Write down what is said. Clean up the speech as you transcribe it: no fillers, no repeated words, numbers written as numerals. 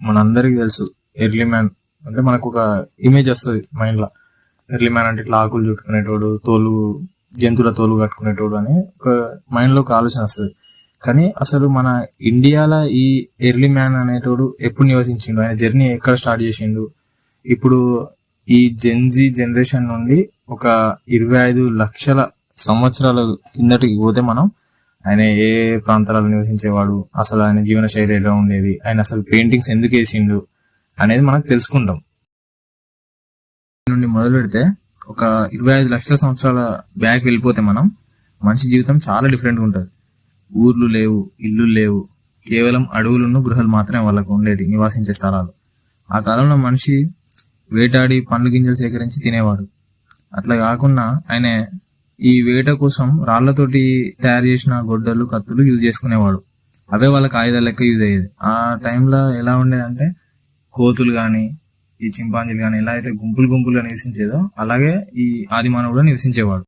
మనందరికీ తెలుసు early man అంటే మనకు ఒక ఇమేజ్ వస్తుంది మైండ్ లో. ఎర్లీ మ్యాన్ అంటే ఇట్లా ఆకులు చుట్టుకునేటోడు, జంతువుల తోలు కట్టుకునేటోడు అని ఒక మైండ్ లో ఒక ఆలోచన వస్తుంది. కానీ అసలు మన ఇండియాలో ఈ ఎర్లీ మ్యాన్ అనేటోడు ఎప్పుడు నివసించిండు, ఆయన జర్నీ ఎక్కడ స్టార్ట్ చేసిండు? ఇప్పుడు ఈ జెన్జీ జనరేషన్ నుండి ఒక 25 లక్షల సంవత్సరాల కిందటికి పోతే మనం ఆయన ఏ ప్రాంతాలలో నివసించేవాడు, అసలు ఆయన జీవన శైలి ఎలా ఉండేది, ఆయన అసలు పెయింటింగ్స్ ఎందుకు వేసిండు అనేది మనం తెలుసుకుంటాం. నుండి మొదలు పెడితే ఒక 25 లక్షల సంవత్సరాల బ్యాక్ వెళ్ళిపోతే మనం మనిషి జీవితం చాలా డిఫరెంట్గా ఉంటుంది. ఊర్లు లేవు, ఇల్లు లేవు, కేవలం అడవులను గృహాలు మాత్రమే వాళ్ళకు ఉండేది, నివాసించే స్థలాలు. ఆ కాలంలో మనిషి వేటాడి పండ్ల గింజలు సేకరించి తినేవాడు. అట్లా కాకుండా ఆయన ఈ వేట కోసం రాళ్లతోటి తయారు చేసిన గొడ్డలు, కత్తులు యూజ్ చేసుకునేవాడు. అవే వాళ్ళకి ఆయుధాల లెక్క యూజ్ అయ్యేది. ఆ టైంలో ఎలా ఉండేదంటే కోతులు కానీ ఈ చింపాంజీలు కానీ ఎలా అయితే గుంపులుగా నివసించేదో అలాగే ఈ ఆది మానవుడు నివసించేవాడు.